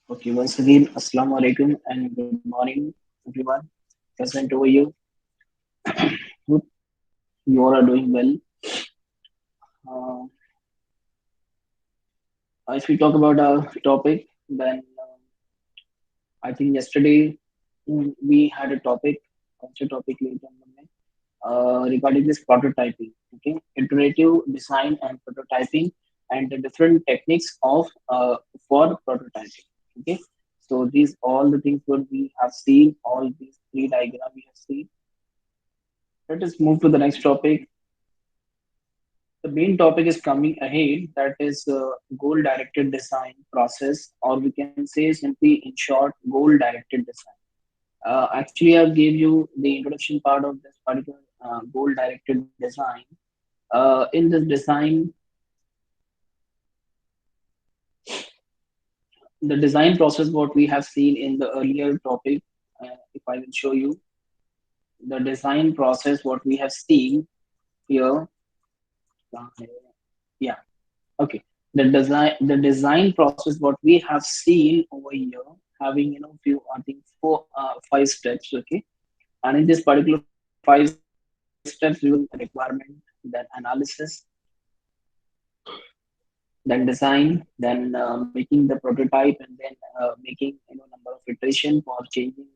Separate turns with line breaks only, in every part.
Okay, once again, Assalamu alaikum and good morning, everyone present over you. Hope you all are doing well. Uh, if we talk about our topic, then I think yesterday we had a topic, culture topic later on regarding this prototyping. Okay, iterative design and prototyping, and the different techniques of for prototyping. Okay, so these all the things what we have seen, all these three diagrams we have seen. Let us move to the next topic. The main topic is coming ahead, that is goal directed design process, or we can say simply in short, goal directed design. Actually, I gave you the introduction part of this particular goal directed design. In this design, the design process, what we have seen in the earlier topic, if I will show you the design process, what we have seen here. Yeah, okay. The design process, what we have seen over here, having few, I think four, five steps. Okay, and in this particular five steps, we will requirement, then analysis, then design, then making the prototype, and then making number of iteration for changing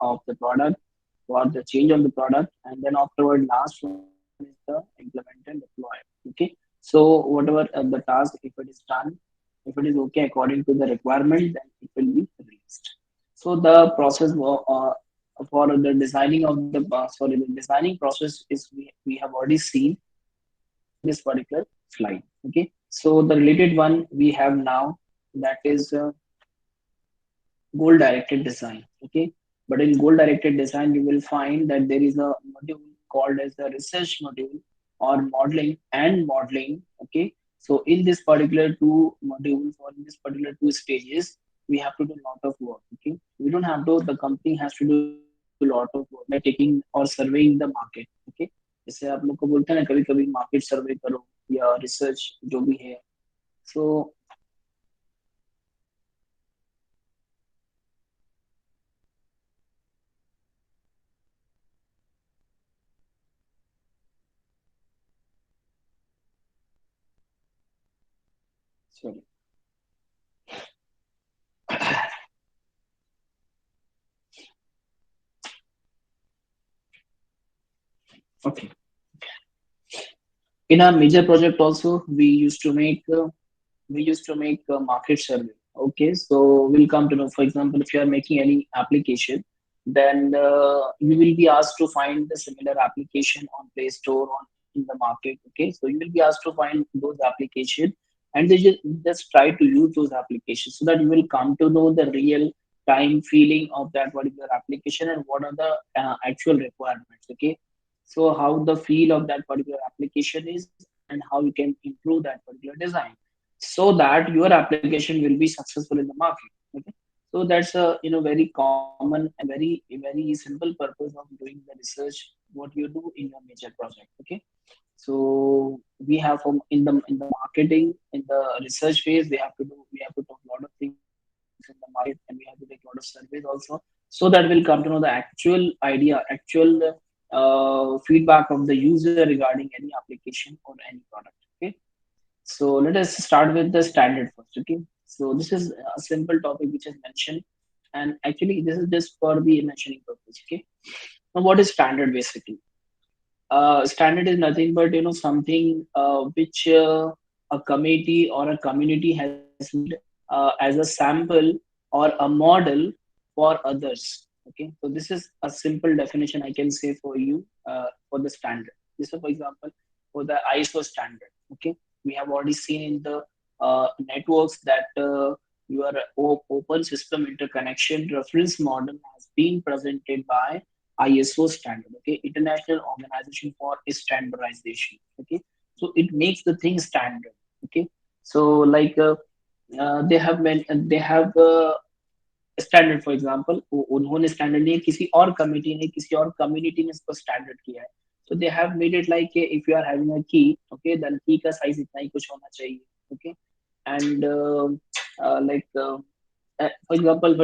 of the product, for the change of the product, and then afterward, last one is the implement and deploy. Okay, so whatever the task, if it is done, if it is okay according to the requirement, then it will be released. So the process for the designing of the sorry, the designing process is we have already seen in this particular slide. Okay, so the related one we have now, that is goal directed design. Okay, but in goal directed design you will find that there is a module called as the research module, or modeling. Okay, so in this particular two modules, or in this particular two stages, we have to do a lot of work. Okay, we don't have to, the company has to do a lot of work by taking or surveying the market. Okay, जैसे आप लोग को बोलते हैं ना, कभी कभी market सर्वे करो या रिसर्च जो भी है. So sorry. Okay, in our major project also we used to make a market survey. Okay, so we'll come to know, for example, if you are making any application, then you will be asked to find the similar application on Play Store, on in the market. Okay, so you will be asked to find those application, and they just try to use those applications, so that you will come to know the real time feeling of that particular application, and what are the actual requirements. Okay, so how the feel of that particular application is, and how you can improve that particular design, so that your application will be successful in the market. Okay, so that's a very common and very simple purpose of doing the research, what you do in your major project. Okay, so we have in the marketing, in the research phase, we have to talk a lot of things in the market, and we have to take a lot of surveys also, so that we'll come to know the actual idea, actual feedback of the user regarding any application or any product. Okay, so let us start with the standard first. Okay, so this is a simple topic which is mentioned, and actually this is just for the mentioning purpose. Okay, now what is standard basically? Standard is nothing but something which a committee or a community has made as a sample or a model for others. Okay, so this is a simple definition I can say for you for the standard. This is, for example, for the ISO standard. Okay, we have already seen in the networks that your open system interconnection reference model has been presented by ISO standard. Okay, International Organization for Standardization. Okay, so it makes the thing standard. Okay, so like they have standard for example, उन्होंने standard नहीं, किसी और committee ने, किसी और community ने इसको standard किया है. So they have made it like if you are having a key, okay, then key का size इतना ही कुछ होना चाहिए. Okay, and like For example,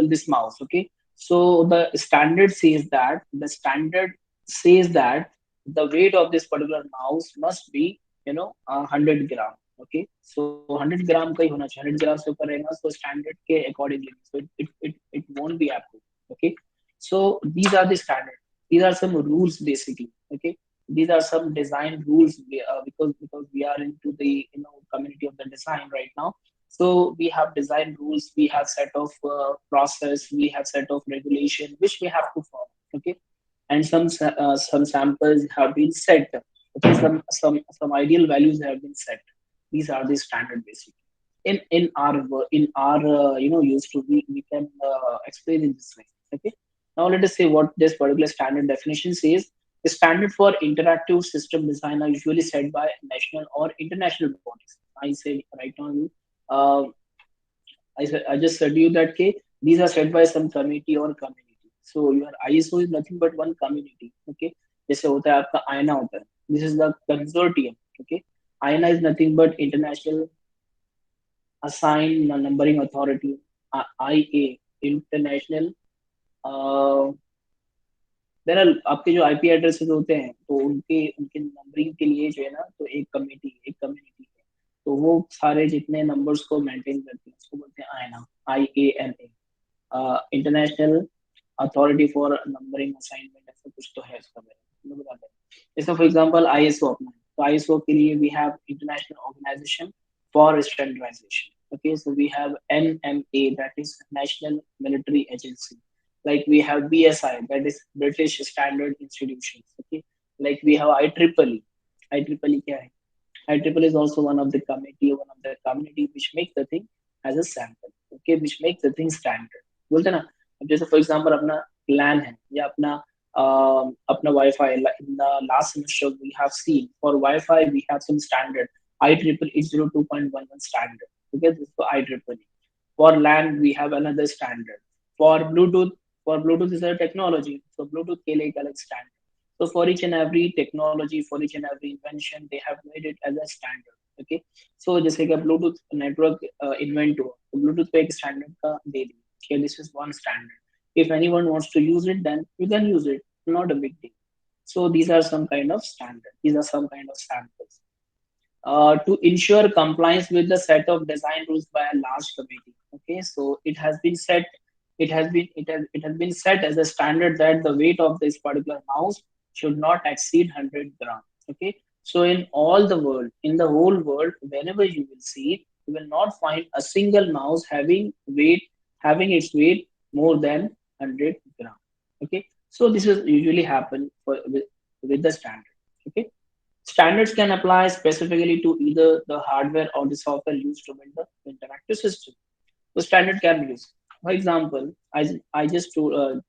this mouse. Okay, so the standard says that the weight of this particular mouse must be 100 gram. Okay, so 100 gram का ही होना चाहिए, 100 gram से ऊपर रहेगा तो standard के accordingly, so it won't be approved. Okay, so these are the standard. These are some rules basically. Okay, these are some design rules, because we are into the community of the design right now. So we have design rules, we have set of process, we have set of regulation which we have to follow. Okay, and some samples have been set. Okay, some ideal values have been set. These are the standard basically. In our used to we can explain in this way. Okay, now let us say what this particular standard definition says. The standard for interactive system design are usually set by national or international bodies. I say right now, uh, I just said you that okay, these are set by some committee or community. So your ISO is nothing but one community. Okay, जैसे होता है आपका आयना होता है. This is the consortium. Okay, आयना is nothing but international assigned numbering authority. IA international. There are आपके जो आईपी एड्रेसेस होते हैं तो उनके उनके नंबरिंग के लिए जो है ना, तो एक कम्युनिटी है, तो वो सारे जितने नंबर्स को मेंटेन करते हैं उसको बोलते हैं आयना. IANA, international authority for numbering assignment, ऐसा कुछ तो है इसका, मैं बता दें. जैसे फॉर एग्जांपल आईएसओ अपना है, तो आईएसओ के लिए we have international organization for standardization. Okay, so we have NMA, that is National Military Agency. Like we have BSI, that is British Standard Institutions. Okay, like we have IEEE. IEEE क्या है? IEEE is also one of the committee, one of the community which make the thing as a sample. Okay, which make the thing standard. बोलते ना, अब जैसे for example अपना LAN है या अपना Wi-Fi. In the last semester we have seen for Wi-Fi we have some standard IEEE 802.11 standard. Okay, this is for IEEE. For LAN we have another standard. For Bluetooth is a technology, so Bluetooth के लिए एक अलग standard. So for each and every technology, for each and every invention, they have made it as a standard. Okay, so जैसे कि Bluetooth network invent हुआ, तो Bluetooth पे एक standard का दे दी. Okay, this is one standard. If anyone wants to use it, then you can use it. Not a big deal. So these are some kind of standard. These are some kind of samples. To ensure compliance with the set of design rules by a large committee. Okay, so it has been set as a standard that the weight of this particular mouse should not exceed 100 grams. Okay, so in the whole world, whenever you will see it, you will not find a single mouse having its weight more than 100 grams. Okay, so this is usually happen with the standard. Okay, standards can apply specifically to either the hardware or the software used to build the interactive system. The standard can be used. For example, I just told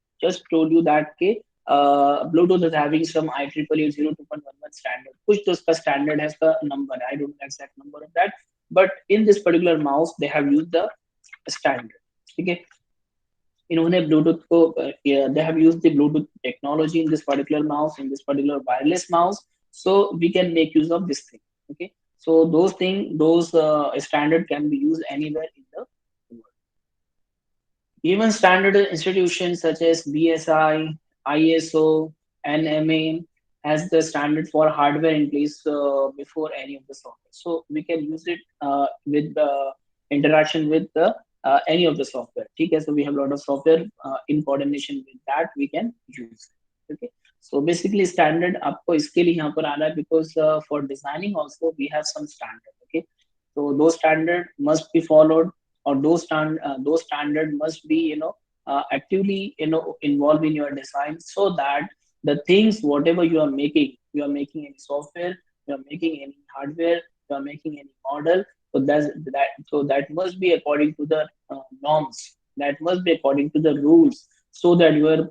you that okay, Bluetooth is having some IEEE 02.11 standard. कुछ तो उसका standard है, उसका number. I don't know exact number of that, but in this particular mouse they have used the standard. ठीक है, इन्होंने Bluetooth को they have used the Bluetooth technology in this particular mouse, in this particular wireless mouse, so we can make use of this thing. Okay, so those standard can be used anywhere in the world. Even standard institutions such as BSI, ISO, NMA has the standard for hardware in place before any of the software. So we can use it with the interaction with the any of the software. Okay, so we have a lot of software in coordination with that we can use. Okay, so basically standard आपको इसके लिए यहाँ पर आ रहा है because for designing also we have some standard. Okay, so those standard must be followed, or those standard must be actively involved in your design, so that the things whatever you are making any software, you are making any hardware, you are making any model, so that must be according to the norms, that must be according to the rules, so that your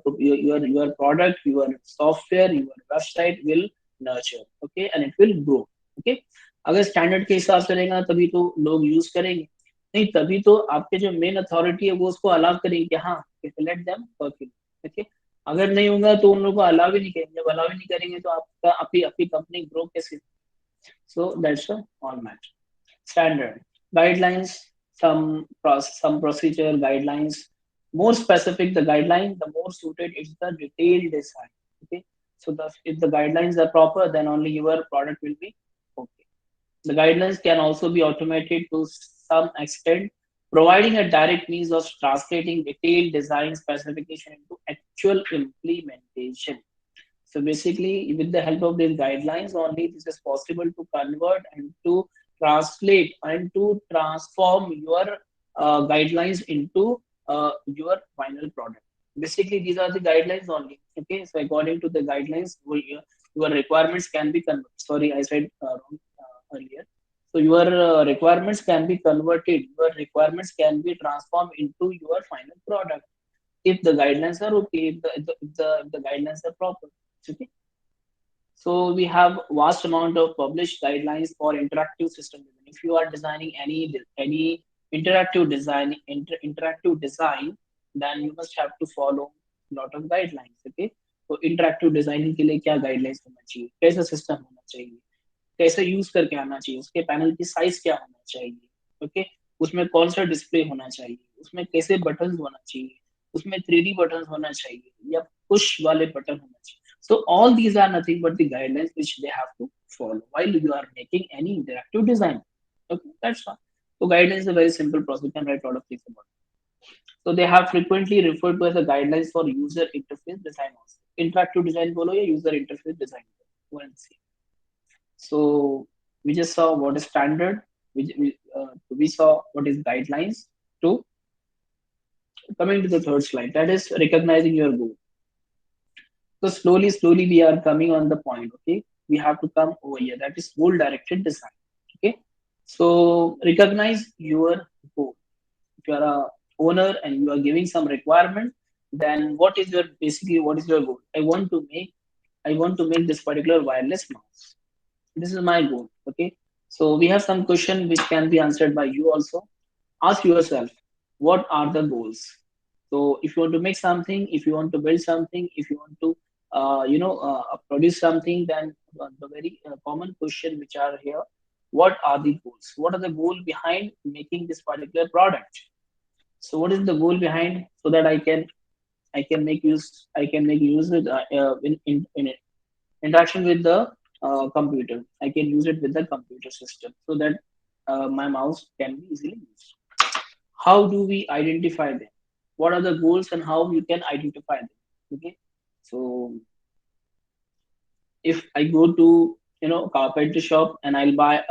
product, your software, your website will nurture. Okay, and it will grow. Okay, अगर standard के हिसाब से रहेगा तभी तो लोग use करेंगे, नहीं तभी तो आपके जो मेन अथॉरिटी है वो उसको अलाउ करेंगे कि हाँ, लेट देम वर्क. ओके, अगर नहीं होगा तो उन लोगों को अलाउ भी नहीं करेंगे, जब अलाउ ही नहीं करेंगे तो आपका अपनी अपनी कंपनी ग्रो कैसे. So that's all matter. Standard guidelines, some procedure guidelines. More specific the guideline, the more suited it's the detailed design. Okay, so if the guidelines are proper, then only your product will be okay. The guidelines can also be automated to some extent, providing a direct means of translating detailed design specification into actual implementation. So basically, with the help of these guidelines, only this is possible to convert and to translate and to transform your guidelines into your final product. Basically, these are the guidelines only. Okay, so according to the guidelines, your requirements can be converted. Sorry, I said wrong earlier. So your requirements can be converted. Your requirements can be transformed into your final product if the guidelines are okay, if the guidelines are proper. Okay. So we have vast amount of published guidelines for interactive system design. If you are designing any interactive design, then you must have to follow lot of guidelines. Okay. तो interactive designing के लिए क्या guidelines होना चाहिए, कैसा system होना चाहिए, कैसे यूज करके आना चाहिए, उसके पैनल की साइज क्या होना चाहिए, ओके, उसमें कौन सा डिस्प्ले होना चाहिए, उसमें कैसे बटन होना चाहिए, उसमें 3D बटन होना चाहिए या पुश वाले बटन होना चाहिए. So all these are nothing but the guidelines which they have to follow while you are making any interactive design. Okay, that's all. So guidelines is a very simple process. You can write a lot of things about it. So they have frequently referred to as the guidelines for user interface design also. Interactive design bolo ya user interface design bolo. Go and see. So we just saw what is standard. We saw what is guidelines. To coming to the third slide, that is recognizing your goal. So slowly we are coming on the point. Okay, we have to come over here. That is goal directed design. Okay, so recognize your goal. If you are a owner and you are giving some requirement, then what is your goal? I want to make this particular wireless mouse. This is my goal. Okay, so we have some question which can be answered by you also. Ask yourself, what are the goals? So if you want to make something, if you want to build something, if you want to produce something, then the very common question which are here, what are the goals? What are the goal behind making this particular product? So what is the goal behind, so that I can make use with in interaction with the computer. I can use it with the computer system so that my mouse can be easily used. How do we identify them? What are the goals and how you can identify them? Okay, so if I go to carpenter shop and I'll buy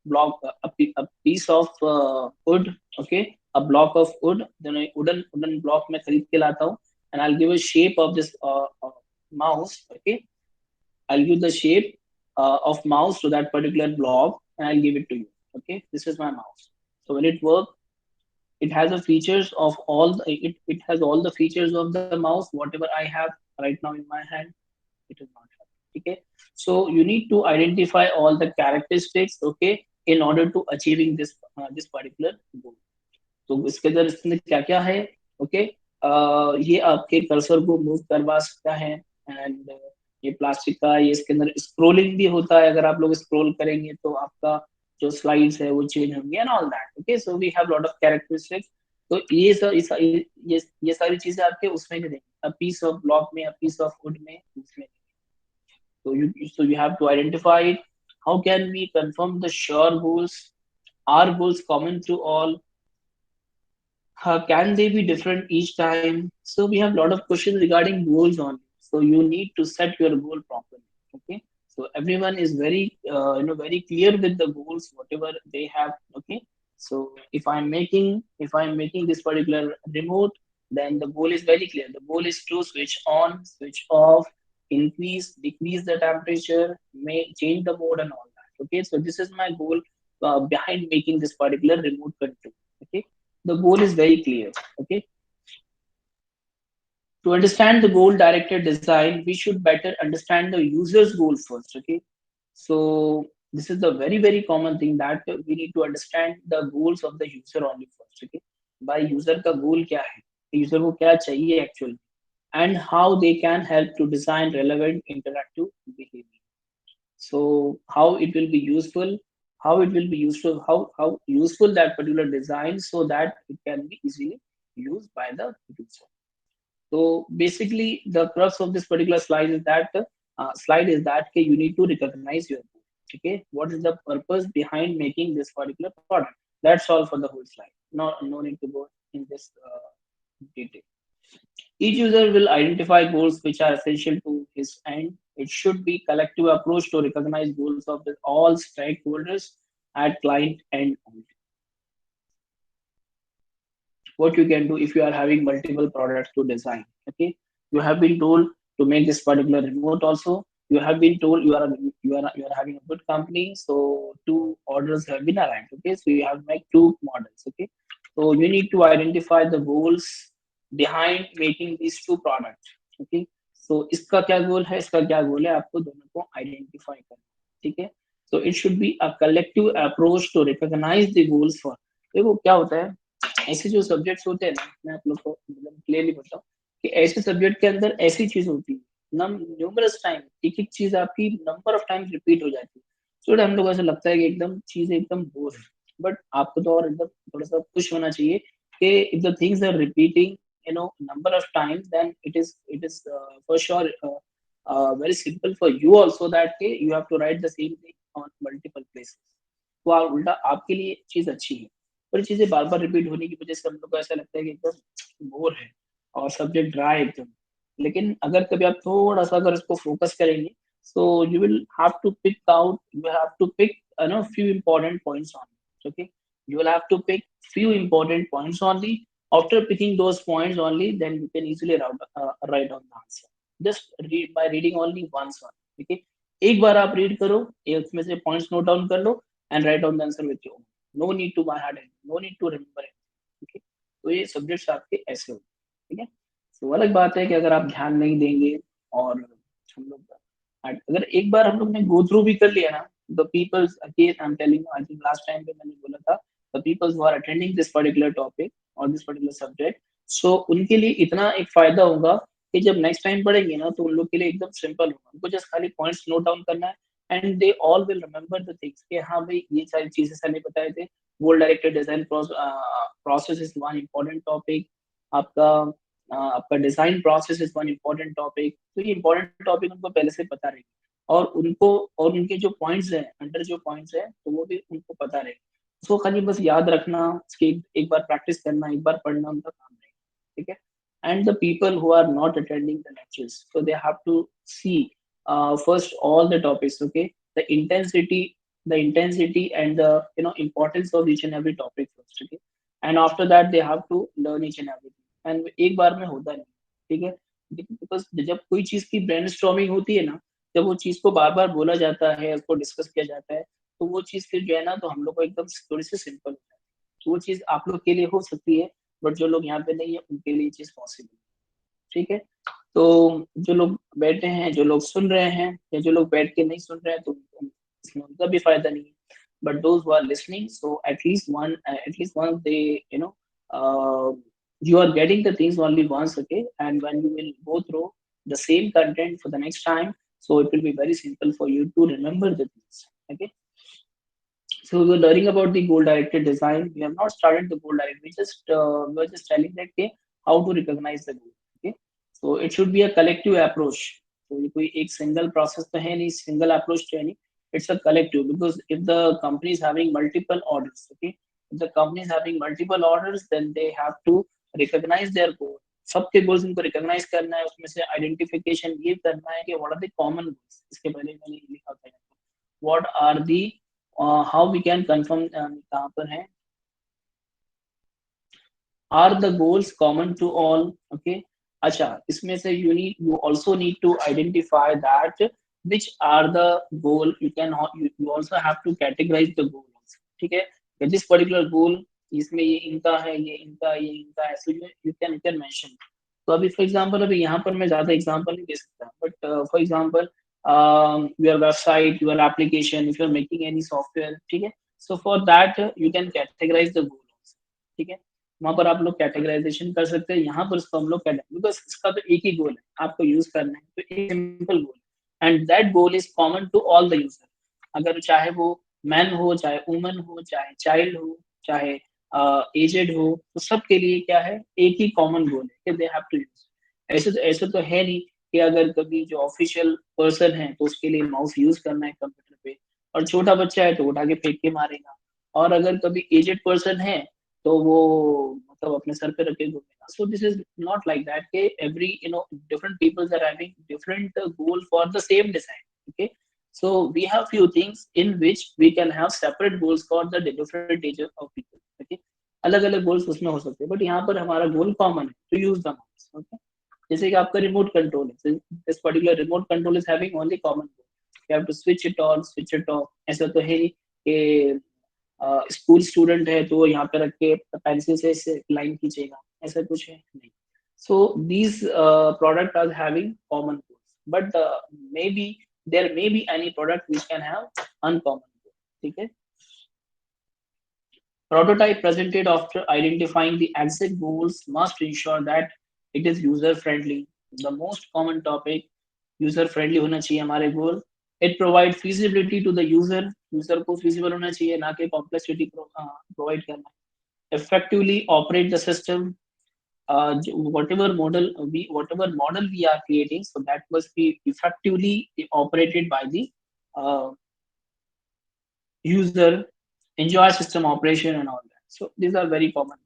block a piece of wood, okay, a block of wood, then a wooden block मैं खरीद के लाता हूँ and I'll give a shape of this mouse, okay, I'll give the shape of mouse to that particular block and I'll give it to you. Okay, this is my mouse. So when it works, it has the features of it has all the features of the mouse, whatever I have right now in my hand, it is not having. Okay, so you need to identify all the characteristics, okay, in order to achieving this particular goal. तो इसके अंदर इसमें क्या क्या है, okay, ये आपके cursor को मूव करवा सकता है एंड ये प्लास्टिक का, ये इसके अंदर स्क्रोलिंग भी होता है, अगर आप लोग स्क्रोल करेंगे तो आपका जो स्लाइड्स है वो चेंज होंगे and all that. Okay, so we have lot of characteristics. तो ये सारी चीजें आपके उसमें नहीं देंगे, अ पीस ऑफ ब्लॉक में, अ पीस ऑफ वुड में, उसमें. So you have to identify it. How can we confirm the sure goals? Are goals common to all? Can they be different each time? So we have a lot of questions regarding goals on. So you need to set your goal properly. Okay. So everyone is very clear with the goals, whatever they have. Okay. So if I'm making this particular remote, then the goal is very clear. The goal is to switch on, switch off, increase, decrease the temperature, may change the mode and all that. Okay. So this is my goal behind making this particular remote control. Okay, the goal is very clear. Okay, to understand the goal directed design, we should better understand the user's goal first. Okay, so this is the very common thing that we need to understand the goals of the user only first. Okay, by user का goal क्या है, user को क्या चाहिए actually, and how they can help to design relevant interactive behavior. So how it will be useful, how it will be useful, how useful that particular design, so that it can be easily used by the user. So basically, the crux of this particular slide is that okay, you need to recognize your goal. Okay, what is the purpose behind making this particular product? That's all for the whole slide. No need to go in this detail. Each user will identify goals which are essential to his end. It should be collective approach to recognize goals of all stakeholders at client end only. What you can do if you are having multiple products to design, okay, you have been told to make this particular remote also, you have been told you are having a good company, so two orders have been aligned, okay, so you have to make two models, okay, so you need to identify the goals behind making these two products, okay, so इसका क्या गोल है, इसका क्या गोल है, आपको दोनों को identify करना, ठीक है, so it should be a collective approach to recognize the goals for, देखो क्या होता है, ऐसे जो सब्जेक्ट्स होते हैं ना, मैं आप लोग को मतलब क्लियरली बताऊं कि ऐसे सब्जेक्ट के अंदर ऐसी चीज होती है नम न्यूमरस टाइम, एक एक चीज आपकी नंबर ऑफ टाइम्स रिपीट हो जाती है, तो हम लोग ऐसा लगता है कि एकदम चीजें एकदम बोर है, बट आपको तो और एकदम थोड़ा सा खुश होना चाहिए कि if the things are repeating number of times, then it is for sure very simple for you also that you have to write the same thing on multiple places, तो उल्टा आपके लिए चीज अच्छी है, पर चीजें बार बार रिपीट होने की वजह से हम लोग को ऐसा लगता है कि एकदम बोर है और सब्जेक्ट ड्राई एकदम, लेकिन अगर कभी आप थोड़ा सा अगर इसको फोकस करेंगे, so you will have to pick out, you have to pick few important points only, okay, you will have to pick few important points only. After picking those points only, then you can easily write down the answer, just read by reading only once one, okay, एक बार आप read करो, एक उसमें से points note down कर लो and write down the answer with your, no need to by heart and no need to remember it, ठीक है, तो ये सब्जेक्ट्स आपके ऐसे होते हैं, ठीक है, तो अलग बात है कि अगर आप ध्यान नहीं देंगे और हम लोग अगर एक बार हम लोग ने गो थ्रू भी कर लिया ना, the peoples again I am telling, I think last time पे मैंने बोला था, the peoples who are attending this particular topic और दिस पर्टिकुलर सब्जेक्ट, सो उनके लिए इतना एक फायदा होगा कि जब नेक्स्ट टाइम पढ़ेंगे ना, तो उन लोग के लिए एकदम सिंपल होगा, उनको जस्ट खाली पॉइंट्स नोट डाउन करना है and they all will remember the things कि हाँ भाई ये सारी चीजें सर ने बताए थे, गोल directed design process is one important topic, आपका आपका design process is one important topic, तो ये इम्पोर्टेंट टॉपिक उनको पहले से पता रहेगी, और उनको और उनके जो पॉइंट्स हैं अंडर जो पॉइंट्स हैं तो वो भी उनको पता रहेगा, उसको खाली बस याद रखना, उसकी एक बार प्रैक्टिस करना, एक बार पढ़ना उनका काम रहेगा, ठीक है, and the people who are not attending the lectures, so they have to see first all the topics, okay, the intensity and the importance of each and every topic first, okay, and after that they have to learn each and everything, and एक बार में होता नहीं, ठीक है, because जब कोई चीज की ब्रेनस्टॉर्मिंग होती है ना, जब वो चीज को बार बार बोला जाता है, उसको डिस्कस किया जाता है, तो वो चीज फिर जो है ना, तो हम लोग को एकदम थोड़ी सी सिंपल हो जाती है, तो वो चीज आप लोग के लिए हो सकती है, बट जो लोग यहाँ पे नहीं है उनके लिए चीज पॉसिबल, ठीक है, तो जो लोग बैठे हैं, जो लोग सुन रहे हैं, या जो लोग बैठ के नहीं सुन रहे हैं, तो इसमें उनका भी फायदा नहीं है, but those who are listening, so at least one they you are getting the things only once, okay, and when you will go through the same content for the next time, so it will be very simple for you to remember the things, okay. So we're learning about the goal directed design. We have not started the goal direct. We were just telling that okay, how to recognize the goal. Okay, so it should be a collective approach. So ये कोई एक single process तो है नहीं, single approach तो है नहीं. It's a collective, because if the company is having multiple orders, okay, if the company is having multiple orders, then they have to recognize their goal. सबके goals उनको recognize करना है, उसमें से identification ये करना है कि what are the common goals. इसके पहले मैंने लिखा था, what are the how we can confirm कहाँ पर है, are the goals common to all, okay, अच्छा इसमें से you also need to identify that which are the goal, you also have to categorize the goals, ठीक है, this particular goal इसमें ये इनका है, ये इनका है, so you can mention, तो अभी फॉर एग्जांपल अभी यहाँ पर मैं ज्यादा एग्जांपल नहीं दे सकता, but for example your website, your application, if you're making any software, ठीक है, so for that you can categorize the goals, ठीक है, वहां पर आप लोग कैटेगराइजेशन कर सकते हैं, यहाँ पर इसको हम लोग बिकॉज इसका तो एक ही गोल है, आपको यूज करना है, तो एक simple goal, and that goal is common to all the user, अगर चाहे वो मैन हो चाहे वुमन हो चाहे चाइल्ड हो चाहे एजेड हो, तो सबके लिए क्या है, एक ही कॉमन गोल है कि दे हैव टू यूज। ऐसे तो है नहीं कि अगर कभी जो ऑफिशियल पर्सन है तो उसके लिए माउस यूज करना है कंप्यूटर पे, और छोटा बच्चा है तो उठा के फेंक के मारेगा। और अगर कभी एजेड पर्सन है तो वो मतलब अपने सर पे रख के घूमेगा। So this is not like that के every different peoples are having different goal for the same design. Okay, so we have few things in which we can have separate goals for the different age of people. Okay, अलग अलग goals उसमें हो सकते हैं, but यहाँ पर हमारा goal common है, to use the mouse. Okay, जैसे कि आपका रिमोट कंट्रोल है, this particular remote control is having only common goal, you have to switch it on switch it off। ऐसा तो है नहीं कि स्कूल स्टूडेंट है तो यहाँ पे रख के पेंसिल से लाइन खींचेगा, ऐसा कुछ है नहीं। So these product are having common goals, but may be there may be any product which can have uncommon goal। ठीक है, prototype presented after identifying the exact goals must ensure that it is user friendly। the most common topic, user friendly होना चाहिए हमारे goal। it provide feasibility to the user को feasible होना चाहिए, ना कि complexity provide करना। effectively operate the system, whatever model we are creating, so that must be effectively operated by the uh, user, enjoy system operation and all that. So these are very common.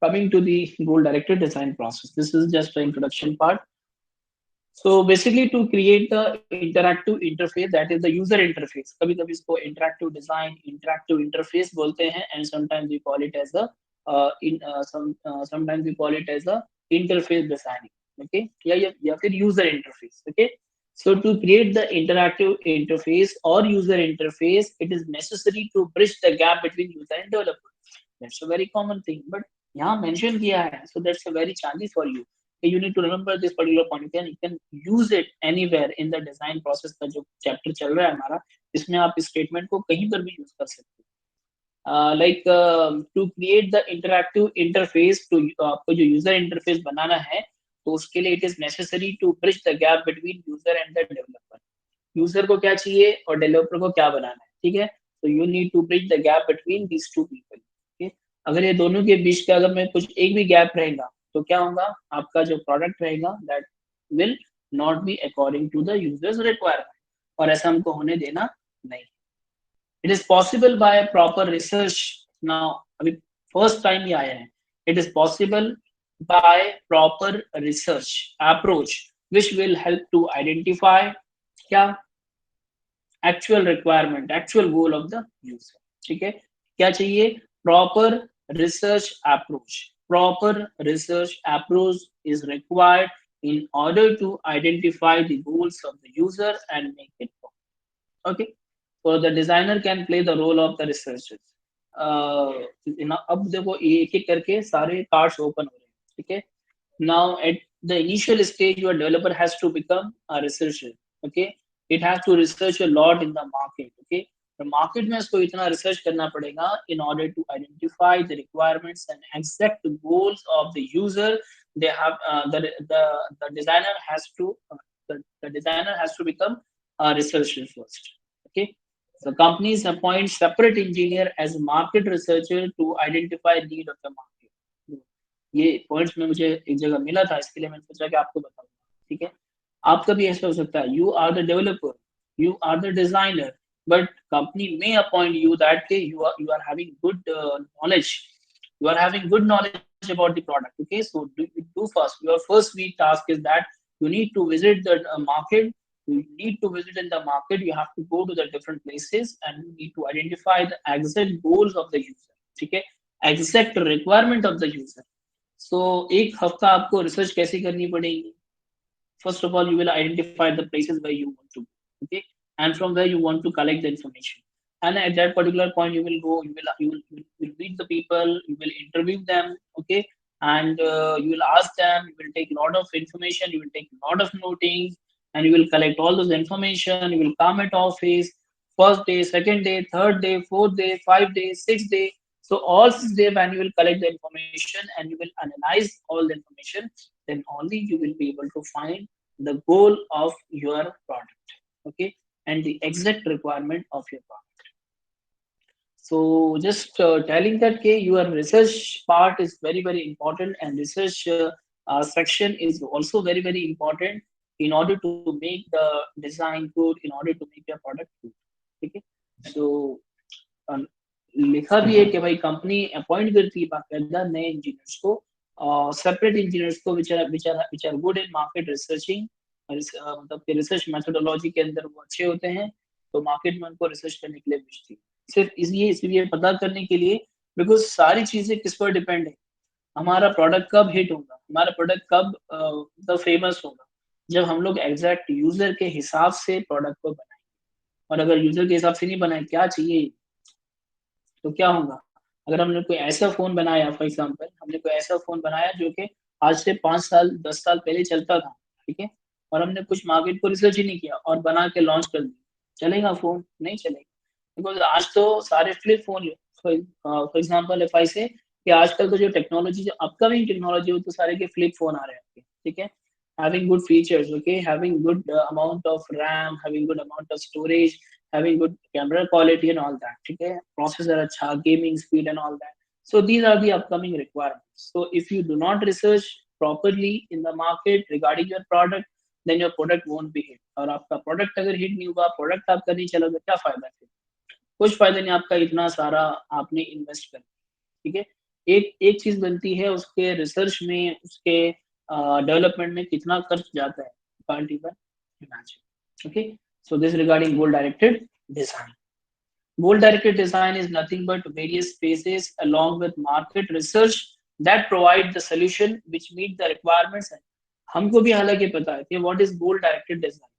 Coming to the goal directed design process, this is just the introduction part। So basically to create the interactive interface, that is the user interface, कभी कभी इसको interactive design, interactive interface बोलते हैं, and sometimes we call it as a sometimes we call it as a interface designing। okay, या फिर user interface। okay, so to create the interactive interface or user interface, it is necessary to bridge the gap between user and developer। that's a very common thing, but यहाँ mention किया है, so that's a very chancy for you। you need to remember this particular point। you can use it anywhere in the design process का जो chapter चल रहा है हमारा, इसमें आप इस statement को कहीं पर भी use कर सकते हो। like to create the interactive interface, to आपको जो user interface बनाना है, तो उसके लिए it is necessary to bridge the gap between user and the developer। user को क्या चाहिए और developer को क्या बनाना है, ठीक है, so you need to bridge the gap between these two people। okay? अगर ये दोनों के बीच का अगर मैं कुछ एक भी गैप रहेगा तो क्या होगा, आपका जो प्रोडक्ट रहेगा that will not be according to the users requirement, और ऐसा हमको होने देना नहीं। It is possible by proper research. Now अभी फर्स्ट टाइम ये आया है, it is possible by proper research approach which will help to identify क्या, actual requirement, actual goal of the user. ठीक है, क्या चाहिए, proper research approach. Proper research approach is required in order to identify the goals of the user and make it work। okay, so the designer can play the role of the researcher। अब देखो एक एक करके सारे cards open हो रहे हैं। ठीक है, now at the initial stage your developer has to become a researcher। okay, it has to research a lot in the market। okay, the market में इसको इतना research करना पड़ेगा in order to identify the requirements and exact goals of the user। they have the designer has to the designer has to become a researcher first। okay, so companies appoint separate engineer as market researcher to identify need of the market। ये points में मुझे एक जगह मिला था, इसके लिए मैंने सोचा कि आपको बताऊंगा। ठीक है, आपका भी ऐसा हो सकता है, you are the developer, you are the designer, but company में अपॉइंट यू दैट के you are having good knowledge, you are having good knowledge about the product। okay, so do first, your first week task is that you need to visit the market। you need to visit in the market, you have to go to the different places and you need to identify the exact goals of the user। ठीक है, exact requirement of the user। so एक हफ्ता आपको research कैसे करनी पड़ेगी, first of all you will identify the places where you want to go। okay, and from where you want to collect the information, and at that particular point you will go, you will meet the people, you will interview them। okay, and you will ask them, you will take a lot of information, you will take a lot of notings, and you will collect all those information, you will come at office first day, second day, third day, fourth day, 5 days, 6 day। so all 6 day when you will collect the information and you will analyze all the information, then only you will be able to find the goal of your product। okay, and the exact requirement of your product। So just telling that okay, your research part is very very important, and research section is also very very important in order to make the design good, in order to make your product good. ठीक है. So लिखा भी है कि भाई company appoint करती है बाकायदा नए इंजीनियर्स को, सेपरेट इंजीनियर्स को which are good in market researching, मतलब कि रिसर्च मेथोडोलॉजी के अंदर वो अच्छे होते हैं, तो मार्केट में उनको रिसर्च करने के लिए भेजती है, सिर्फ इसलिए पता करने के लिए, बिकॉज सारी चीजें किस पर डिपेंड है, हमारा प्रोडक्ट कब हिट होगा, हमारा प्रोडक्ट कब मतलब फेमस होगा, जब हम लोग एग्जैक्ट यूजर के हिसाब से प्रोडक्ट को बनाएं, और अगर यूजर के हिसाब से नहीं बनाए क्या चाहिए तो क्या होगा, अगर हमने कोई ऐसा फोन बनाया, फॉर एग्जाम्पल हमने कोई ऐसा फोन बनाया जो कि आज से 5 साल 10 साल पहले चलता था, ठीक है, और हमने कुछ मार्केट को रिसर्च ही नहीं किया और बना के लॉन्च कर दिया, चलेगा फोन? नहीं चलेगा, बिकॉज आज तो सारे flip phone, for example F I से कि आजकल तो जो टेक्नोलॉजी, जो अपकमिंग टेक्नोलॉजी हो, तो सारे के फ्लिप फोन आ रहे हैं आपके, ठीक है, having good features, okay, having good amount of RAM, having good amount of storage, having good camera quality and all that, ठीक है, processor अच्छा, gaming speed and all that. So these are the upcoming requirements. So if you do not research properly in the market regarding your product, then your product won't be hit. और आपका product अगर hit नहीं हुआ, product आपका नहीं चला, तो क्या फायदा फिर? कुछ फायदा नहीं आपका, इतना सारा आपने इन्वेस्ट कर, ठीक है, एक एक चीज बनती है, उसके रिसर्च में, उसके डेवलपमेंट में कितना खर्च जाता है, can't even imagine. Okay, so this regarding goal directed design. Goal directed design is nothing but various phases along with market research that provide the solution which meet the requirements. हमको भी हालांकि पता है कि what is goal directed design,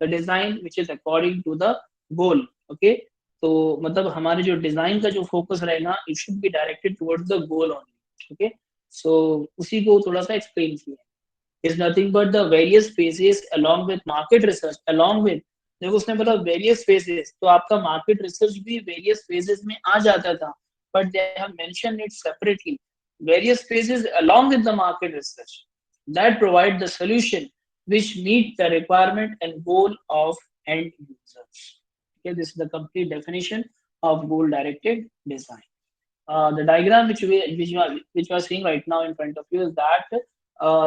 the design which is according to the goal. Okay, तो मतलब हमारे जो डिजाइन का जो फोकस रहेगा, it should be directed towards the goal only. Okay, so उसी को थोड़ा सा एक्सप्लेन किया, is nothing but the various phases along with market research, along with, देखो उसने बोला वेरियस फेजेस, तो आपका मार्केट रिसर्च भी वेरियस फेजेस में आ जाता था, but they have mention it separately, various phases along with the market research that provide the solution which meet the requirement and goal of end users. Okay, this is the complete definition of goal directed design. The diagram which you are seeing right now in front of you is that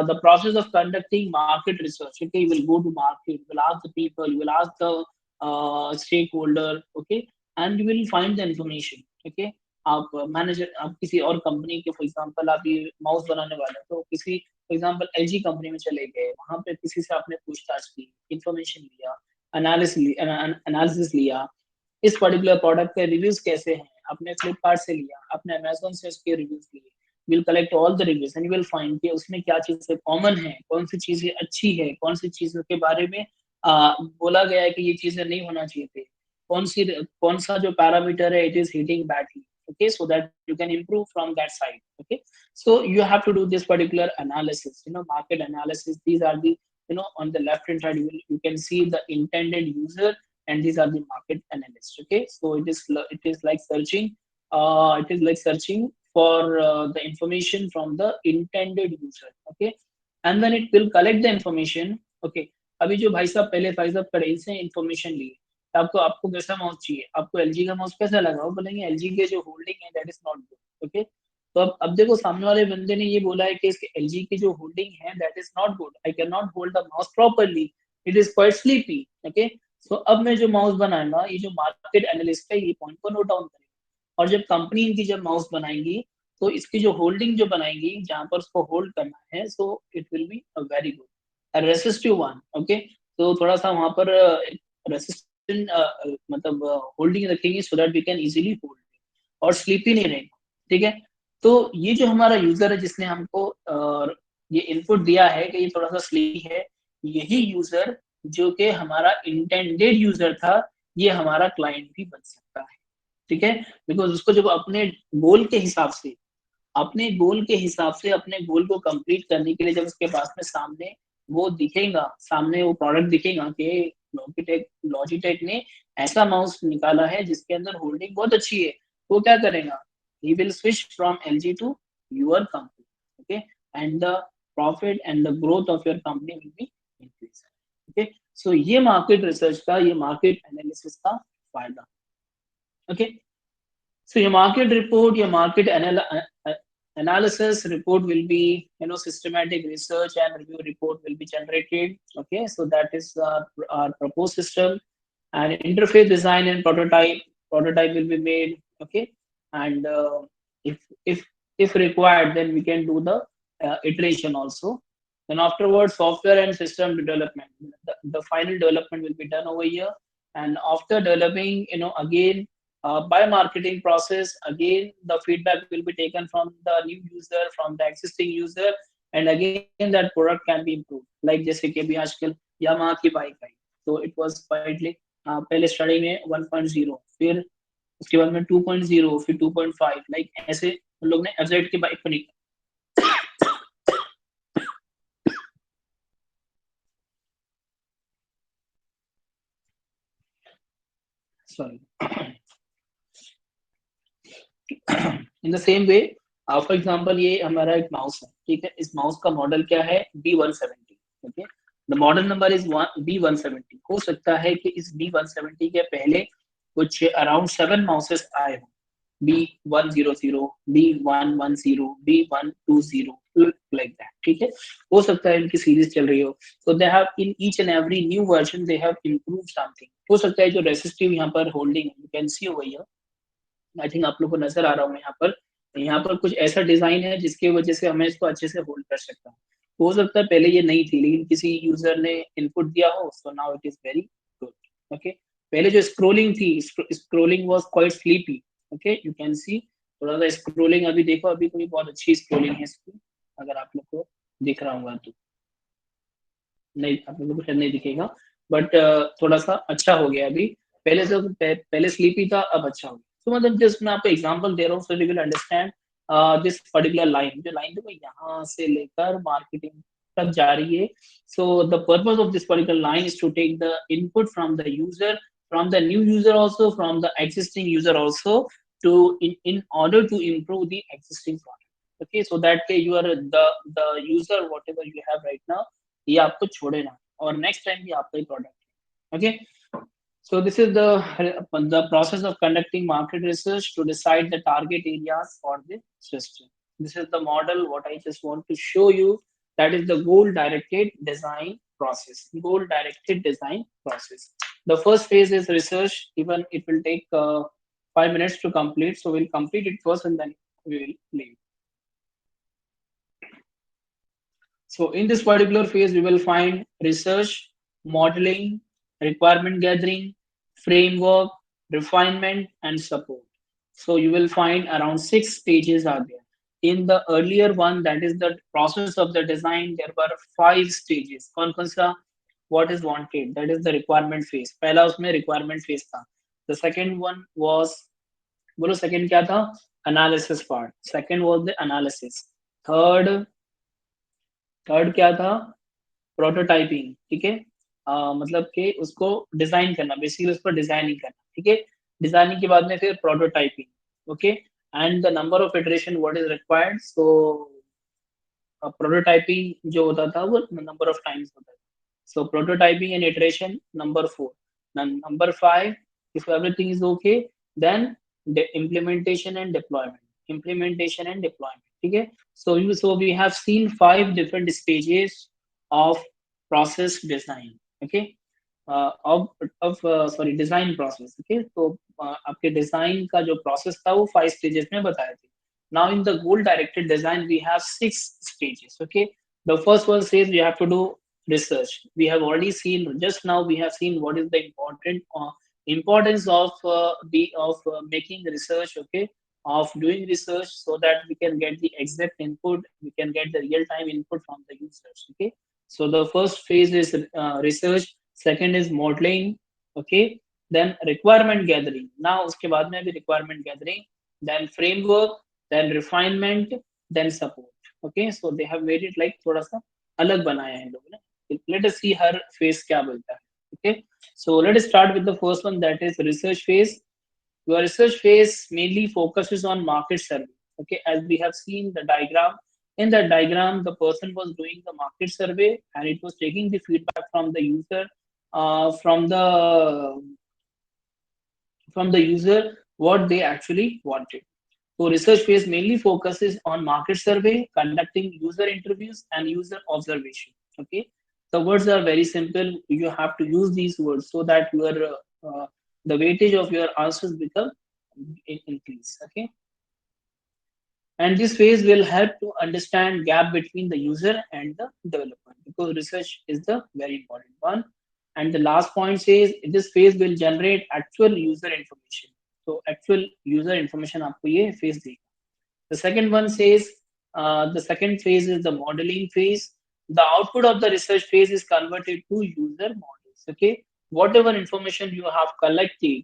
the process of conducting market research. Okay, you will go to market, you will ask the people, you will ask the stakeholder, okay, and you will find the information. Okay, आप manager, आप किसी और company के, for example आप ये mouse बनाने वाले हो, तो किसी फॉर एग्जांपल एलजी कंपनी में चले गए, वहां पे किसी से आपने पूछताछ की, इंफॉर्मेशन लिया, एनालिसिस लिया, इस पर्टिकुलर प्रोडक्ट के रिव्यूज कैसे हैं, आपने फ्लिपकार्ट से लिया, आपने अमेजोन से उसके रिव्यूज लिए, will collect all the reviews and will find कि उसमें क्या चीजें कॉमन है, कौन सी चीजें अच्छी है, कौन सी चीजों के बारे में बोला गया है कि ये चीजें नहीं होना चाहिए थे, कौन सा जो पैरामीटर है it is hitting badly. Okay, so that you can improve from that side. Okay, so you have to do this particular analysis, market analysis. These are the, on the left hand side you can see the intended user, and these are the market analysts. Okay, so it is like searching, for the information from the intended user. Okay, and then it will collect the information. Okay, अभी जो भाई साहब पहले भाई साहब कड़े से information लिए, तो आपको आपको कैसा माउस चाहिए, आपको एलजी का माउस कैसा लगा, वो बोलेंगे एलजी के जो होल्डिंग है that is not good. Okay, तो अब देखो सामने वाले बंदे ने ये बोला है कि इसके एलजी की जो होल्डिंग है that is not good, I can not hold the mouse properly, it is quite sleepy. Okay, so अब मैं जो माउस बनाऊंगा, ये जो मार्केट एनालिस्ट है ये पॉइंट को नोट डाउन करेगा, और जब कंपनी इनकी जब माउस बनाएंगी, तो इसकी जो होल्डिंग जो बनाएंगी जहां पर उसको होल्ड करना है, so it will be a very good resistive one. Okay, तो थोड़ा सा वहां पर रेसिस्टेंट मतलब होल्डिंग रखेंगे, so that we can easily hold, और स्लीपी नहीं रहेगा. ठीक है, तो ये जो हमारा यूजर है जिसने हमको ये इनपुट दिया है कि ये थोड़ा सा स्लीपी है, यही यूजर जो कि हमारा इंटेंडेड यूजर था, ये हमारा क्लाइंट भी बन सकता है. ठीक है, बिकॉज उसको जब अपने गोल के हिसाब से, अपने गोल को कंप्लीट करने के लिए जब उसके पास में सामने वो दिखेगा, सामने वो प्रोडक्ट दिखेगा कि लॉजिटेक ने ऐसा माउस निकाला है जिसके अंदर होल्डिंग बहुत अच्छी है, वो क्या करेगा, he will switch from LG to your company. Okay, and the profit and the growth of your company will be increase. Okay, so ये मार्केट रिसर्च का, ये मार्केट एनालिसिस का फायदा. Okay, So your market report, your analysis report will be, systematic research and review report will be generated. Okay, so that is our proposed system, and interface design and prototype will be made. Okay, and if if if required, then we can do the iteration also. Then afterwards, software and system development. The final development will be done over here, and after developing, again, by marketing process, again the feedback will be taken from the new user, from the existing user, and again that product can be improved. Like जैसे कि अभी आजकल Yamaha की bike आई, तो it was quietly पहले starting में 1.0, फिर उसके बाद में 2.0, फिर 2.5, लाइक ऐसे हम लोग ने एफजेड की बाइक बनी. Sorry. In the same way, for example ये हमारा एक माउस है, ठीक है. इस माउस का मॉडल क्या है? B170. Okay, the model number is B170. हो सकता है कि इस B170 के पहले कुछ अराउंड 7 माउसेस आए हो, B100, B110, B120, like that, ठीक है. हो सकता है इनकी सीरीज चल रही हो. So they have in each and every new version they have improve something. हो सकता है जो रेसिस्टिव यहाँ पर holding, you can see over here, I think आप लोग को नजर आ रहा हूँ यहाँ पर कुछ ऐसा डिजाइन है जिसकी वजह से हमें इसको अच्छे से होल्ड कर सकता हूँ. हो सकता है पहले ये नहीं थी, लेकिन किसी यूजर ने इनपुट दिया हो, so now it is very good. Okay, पहले जो स्क्रोलिंग थी, scrolling was quite sleepy. Okay, you can सी थोड़ा सा स्क्रोलिंग. अभी देखो, अभी कोई बहुत अच्छी स्क्रोलिंग है इसकी, अगर आप लोग को दिख रहा होगा तो. नहीं, आप लोगों को शायद नहीं दिखेगा, बट थोड़ा सा अच्छा हो गया अभी. पहले से पहले स्लीपी था, अब अच्छा हो गया. तो मतलब जस्ट मैं आपको एग्जांपल दे रहा हूँ, so you will understand this particular line. जो लाइन देखो यहाँ से लेकर मार्केटिंग तक जा रही है. So the purpose of this particular line is to take the input from the user, from the new user also, from the existing user also, to in order to improve the existing product. Okay, so that you are the user, whatever you have right now, ये आपको छोड़े ना, और next time भी आपका ही product है. Okay, so this is the process of conducting market research to decide the target areas for the system. This is the model what I just want to show you. That is the goal directed design process. Goal directed design process. The first phase is research. Even it will take 5 minutes to complete. So we'll complete it first and then we will leave. So in this particular phase, we will find research, modeling, requirement gathering, framework, refinement, and support. So you will find around 6 stages are there. In the earlier one, that is the process of the design, there were 5 stages. कौन कौन सा? What is wanted? That is the requirement phase. पहला उसमें requirement phase था. The second one was, बोलो second क्या था? Analysis part. Second was the analysis. Third third क्या था? प्रोटोटाइपिंग. ठीक है, मतलब कि उसको डिजाइन करना, बेसिकली उसको डिजाइनिंग करना. ठीक है, डिजाइनिंग के बाद में फिर prototyping. Okay, and the number of iteration what is required. So prototyping जो होता था वो नंबर ऑफ टाइम्स होता था. So prototyping and iteration number 4. Number 5, if everything is okay, then the implementation and deployment. Implementation and deployment. ठीक है, so we have seen 5 different stages of process design. Okay, sorry, design process. Okay, तो आपके design का जो process था वो 5 stages में बताए थे. Now in the goal directed design we have 6 stages. Okay, the first one says we have to do research. We have already seen, just now we have seen what is the importance of making research. Okay, of doing research, so that we can get the exact input, we can get the real time input from the users. Okay, so the first phase is research, second is modeling. Okay, then requirement gathering. Now uske baad mein abhi requirement gathering, then framework, then refinement, then support. Okay, so they have made it like थोड़ा सा अलग बनाया है इन लोगों ने. Let us see हर phase क्या बोलता है. Okay, so let us start with the first one, that is research phase. Your research phase mainly focuses on market survey. Okay, as we have seen the diagram. In that diagram, the person was doing the market survey and it was taking the feedback from the user, from the user what they actually wanted. So research phase mainly focuses on market survey, conducting user interviews and user observation. Okay, the words are very simple. You have to use these words so that your the weightage of your answers become increase. Okay, and this phase will help to understand gap between the user and the developer, because research is the very important one. And the last point says this phase will generate actual user information. So actual user information आपको ये phase देगा. The second one says the second phase is the modeling phase. The output of the research phase is converted to user models. Okay, whatever information you have collected,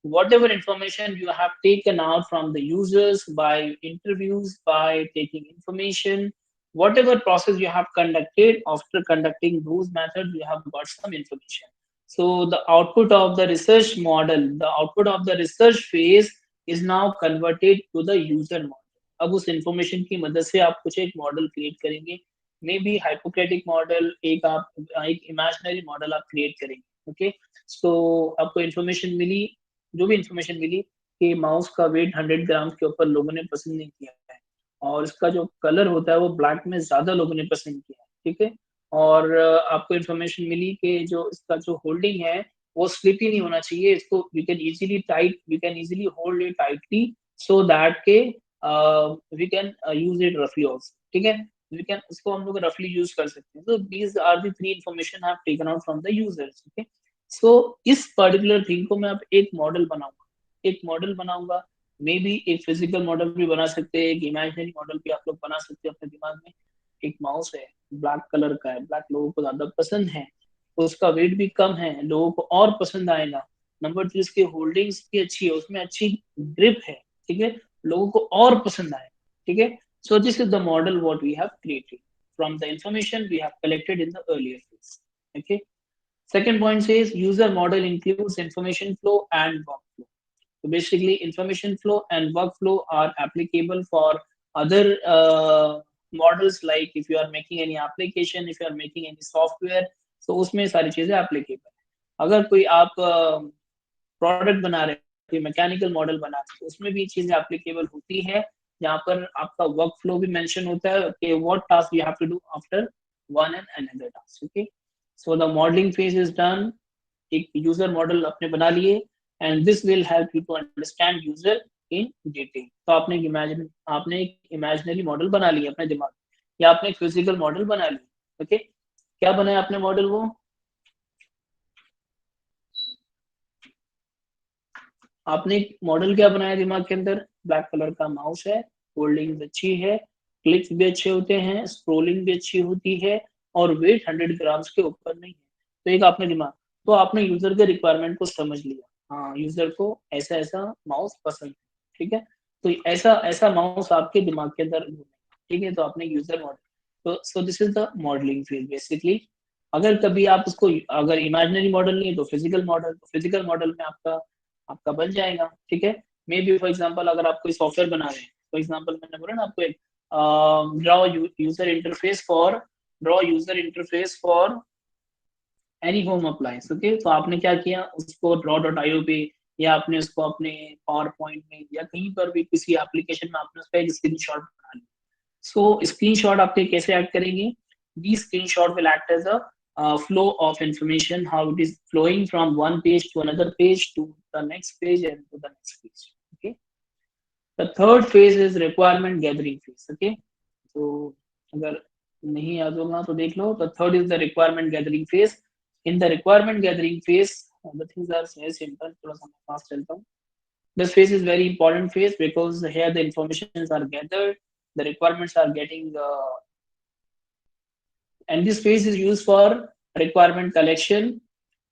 whatever information you have taken out from the users by interviews, by taking information, whatever process you have conducted, after conducting those methods, you have got some information. So the output of the research model, the output of the research phase is now converted to the user model. अब उस information की मदद से आप कुछ एक model create करेंगे, may be hypothetic model, एक आप एक इमेजिनरी मॉडल आप क्रिएट करेंगे. ओके, सो आपको इन्फॉर्मेशन मिली, जो भी इंफॉर्मेशन मिली कि माउस का वेट 100 ग्राम के ऊपर लोगों ने पसंद नहीं किया है, और इसका जो कलर होता है वो ब्लैक में ज्यादा लोगों ने पसंद किया है. ठीक है, और आपको इन्फॉर्मेशन मिली कि जो इसका जो होल्डिंग है वो स्लिप ही नहीं होना चाहिए, इसको we can easily tight, we can easily hold it tightly so that के वी कैन यूज इट रफली ऑल्सो. ठीक है, वी कैन इसको हम लोग रफली यूज कर सकते हैं. तो these are the three information I have taken out from the users. Okay, so इस पर्टिकुलर थिंग को मैं अब एक मॉडल बनाऊंगा, एक मॉडल बनाऊंगा, मे बी एक फिजिकल मॉडल भी बना सकते हैं, एक इमेजिनरी मॉडल भी आप लोग बना सकते हैं अपने दिमाग में. एक माउस है, ब्लैक कलर का है, ब्लैक लोगों को ज्यादा पसंद है, उसका वेट भी कम है, लोगों को और पसंद आएगा. नंबर 3, इसकी होल्डिंग्स भी अच्छी है, उसमें अच्छी ग्रिप है. ठीक है, लोगों को और पसंद आए. ठीक है, so this is the model what we have created from the information we have collected in the earlier phase. Okay, second point says user model includes information flow and workflow. So basically information flow and workflow are applicable for other models, like if you are making any application, if you are making any software, so उसमें सारी चीजें applicable है. अगर कोई आप product बना रहे हैं, कोई मैकेनिकल मॉडल बना रहे हैं, तो उसमें भी चीजें एप्लीकेबल होती है, जहाँ पर आपका वर्क फ्लो भी मेंशन होता है कि what task you have to do after one and another task. Okay, so the modelling phase is done. एक यूजर मॉडल आपने बना लिए, and this will help you to understand user in detail. तो आपने एक इमेजिनरी मॉडल बना लिया अपने दिमाग में, या आपने एक फिजिकल मॉडल बना लिया. ओके, क्या बनाया आपने मॉडल? वो आपने एक मॉडल क्या बनाया दिमाग के अंदर? ब्लैक कलर का माउस है, होल्डिंग अच्छी है, क्लिक्स भी अच्छे होते हैं, स्क्रोलिंग भी अच्छी होती है, और वेट 100 ग्राम्स के ऊपर नहीं है. तो एक आपने दिमाग, तो आपने यूजर के रिक्वायरमेंट को समझ लिया. हाँ, यूजर को ऐसा ऐसा माउस पसंद है. ठीक है, तो ऐसा ऐसा माउस आपके दिमाग के अंदर. ठीक है, तो आपने यूजर मॉडल. तो सो this is the modelling phase basically. अगर कभी आप उसको, अगर इमेजिनरी मॉडल नहीं है तो फिजिकल मॉडल, तो फिजिकल मॉडल में आपका आपका बन जाएगा. ठीक है, मे बी फॉर एग्जांपल अगर आप कोई सॉफ्टवेयर बना रहे हैं, फॉर एग्जांपल मैंने बोला ना आपको एक draw user interface for, draw user interface for any home appliance. Okay, तो आपने क्या किया, उसको ड्रॉ डॉट आईओ पे, या आपने उसको अपने पावर पॉइंट में, या कहीं पर भी किसी एप्लीकेशन में आपने उसका एक स्क्रीनशॉट बना लिया. सो स्क्रीनशॉट आपके कैसे ऐड करेंगे? The screenshot will act as a flow of information, how it is flowing from one page to another page to the next page and to the next page. Okay, the third phase is requirement gathering phase. Okay, so अगर नहीं याद होगा तो देख लो. The third is the requirement gathering phase. In the requirement gathering phase, the things are very simple. थोड़ा सा मैं fast चलता हूँ. This phase is very important phase because here the informations are gathered, the requirements are getting and this phase is used for requirement collection,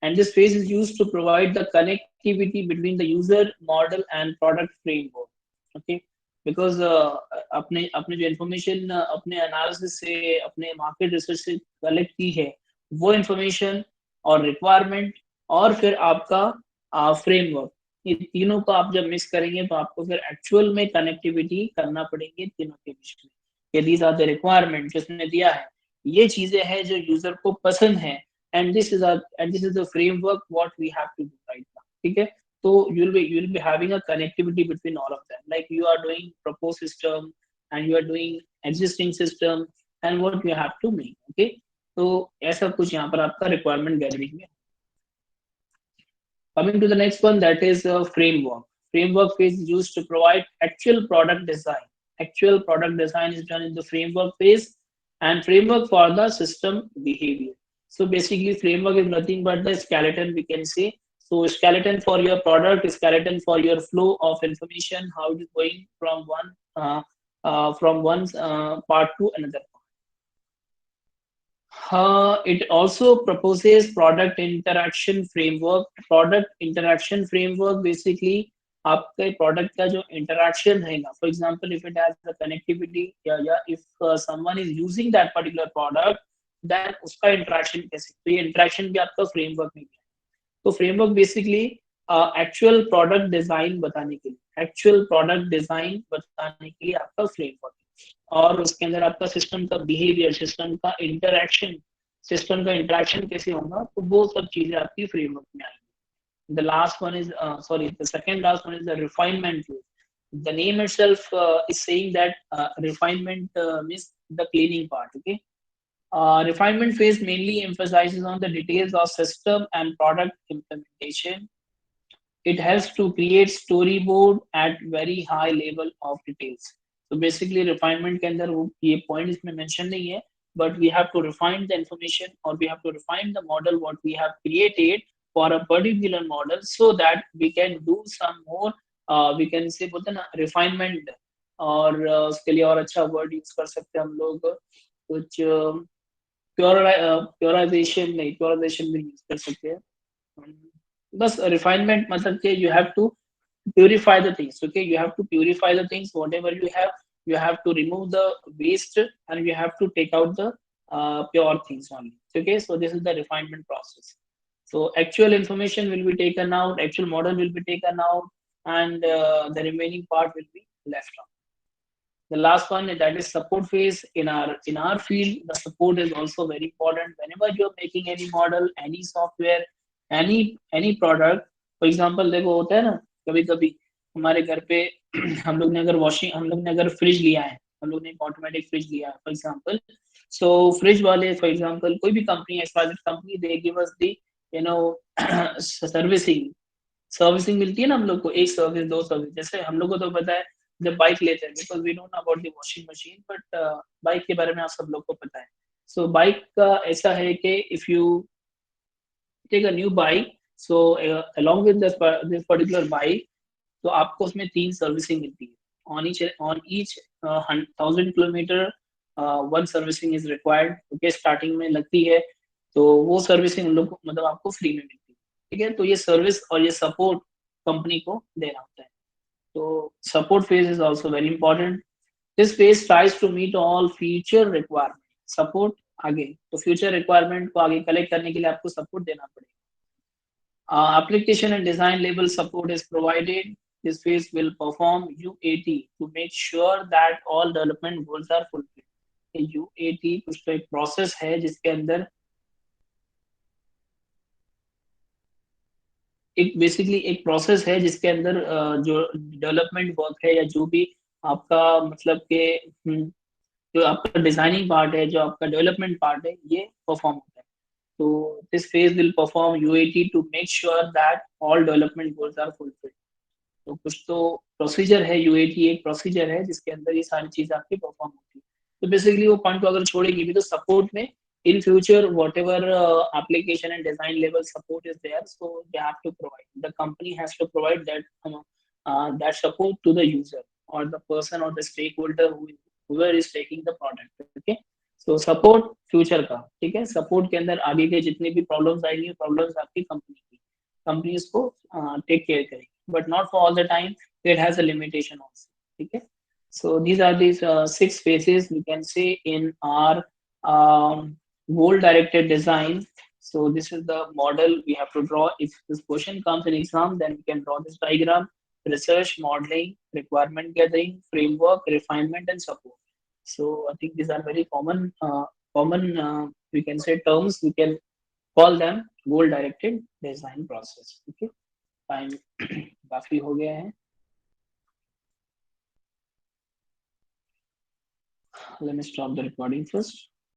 and this phase is used to provide the connectivity between the user model and product framework. Okay, because अपने अपने जो information अपने analysis से, अपने market research से collect की है, वो information और requirement और फिर आपका framework, ये तीनों को आप जब मिक्स करेंगे तो आपको फिर एक्चुअल में कनेक्टिविटी करना पड़ेगी तीनों के बीच में. ये दीज आर द रिक्वायरमेंट जिसने दिया है, ये चीजें हैं जो यूजर को पसंद है, and this is the framework what we have to do right now. ठीक है, So you'll be having a connectivity between all of them. Like you are doing proposed system and you are doing existing system and what you have to make. Okay, तो ऐसा कुछ यहाँ पर आपका requirement gathering में. Coming to the next one, that is a framework. Framework is used to provide actual product design. Actual product design is done in the framework phase and framework for the system behavior. So basically framework is nothing but the skeleton we can say. So skeleton for your product, skeleton for your flow of information, how it is going from one part to another. It also proposes product interaction framework. Product interaction framework basically आपके product का जो interaction रहेगा. For example, if it has the connectivity या if someone is using that particular product, then उसका interaction कैसे? तो ये interaction भी आपका framework में है. तो framework basically actual product design बताने के लिए, actual product design बताने के लिए आपका framework. और उसके अंदर आपका सिस्टम का बिहेवियर, सिस्टम का इंटरेक्शन कैसे होगा, तो वो सब चीजें आपकी फ्रेमवर्क में आएंगी. The last one is sorry the second last one is the refinement phase. The name itself is saying that refinement means the cleaning part. Okay, refinement phase mainly emphasizes on the details of system and product implementation. It helps to create storyboard at very high level of details. So basically refinement के अंदर वो ये point इसमें mention नहीं है, but we have to refine the information or we have to refine the model what we have created for a particular model so that we can do some more we can say बोलते हैं ना refinement. और उसके लिए और अच्छा word use कर सकते हैं हम लोग कुछ प्योराइजेशन नहीं, प्योराइजेशन भी यूज कर सकते हैं. बस refinement मतलब कि you have to purify the things. Okay, you have to purify the things whatever you have to remove the waste and you have to take out the pure things only. Okay, so this is the refinement process. So actual information will be taken out, actual model will be taken out, and the remaining part will be left out. The last one, that is support phase. In our field, the support is also very important. Whenever you're making any model, any software, any product. For example, देखो होता है ना कभी कभी हमारे घर पे हम लोग ने अगर फ्रिज लिया है, हम लोग ने एक ऑटोमेटिक फ्रिज लिया है फॉर एग्जांपल. सो फ्रिज वाले फॉर एग्जांपल कोई भी company, XYZ company, they give us the you know servicing. Servicing मिलती है ना हम लोग को, एक सर्विस दो सर्विस. जैसे हम लोग को तो पता है जब बाइक लेते हैं, because we don't know about the washing machine, but bike के बारे में आप सब लोग को पता है. सो बाइक का ऐसा है कि if you take a new bike, so along with this particular bike, तो आपको उसमें 3 सर्विसिंग मिलती है. On each 1000 kilometre one servicing is required. Okay, starting में लगती है, तो वो सर्विसिंग हम लोग मतलब आपको फ्री में मिलती है. ठीक है, तो ये सर्विस और ये सपोर्ट कंपनी को देना होता है. तो support phase is also very important. This phase tries to meet all future requirement. Support आगे, तो फ्यूचर रिक्वायरमेंट को आगे कलेक्ट करने के लिए आपको सपोर्ट देना पड़ेगा. Application and design level support is provided. This phase will perform UAT to make sure that all development goals are fulfilled. UAT कुछ तो एक प्रोसेस है जिसके अंदर एक बेसिकली एक प्रोसेस है जिसके अंदर जो डेवलपमेंट वर्क है या जो भी आपका मतलब के जो आपका डिजाइनिंग पार्ट है, जो आपका डेवलपमेंट पार्ट है, ये परफॉर्म होता है. So this phase will perform UAT to make sure that all development goals are fulfilled. तो कुछ तो प्रोसीजर है, यूएटी एक प्रोसीजर है जिसके अंदर ये सारी चीज आपकी परफॉर्म होती है. तो बेसिकली वो पॉइंट को अगर छोड़ेंगे भी तो सपोर्ट में in future whatever application and design level support is there, so they have to provide, the company has to provide that support to the user और द पर्सन और the stakeholder whoever is taking the product. Okay, so support future का. ठीक है, support के अंदर आगे के जितने भी प्रॉब्लम्स आएंगे, प्रॉब्लम्स आपकी कंपनी इसको टेक केयर करेगी, but not for all the time. It has a limitation also. ठीक है, so these are these 6 phases we can say in our goal directed design. So this is the model we have to draw. If this question comes in exam, then we can draw this diagram: research, modeling, requirement gathering, framework, refinement, and support. So I think these are very common we can say terms. We can call them goal directed design process. Okay. Time काफी हो गया है. Let me stop the recording first.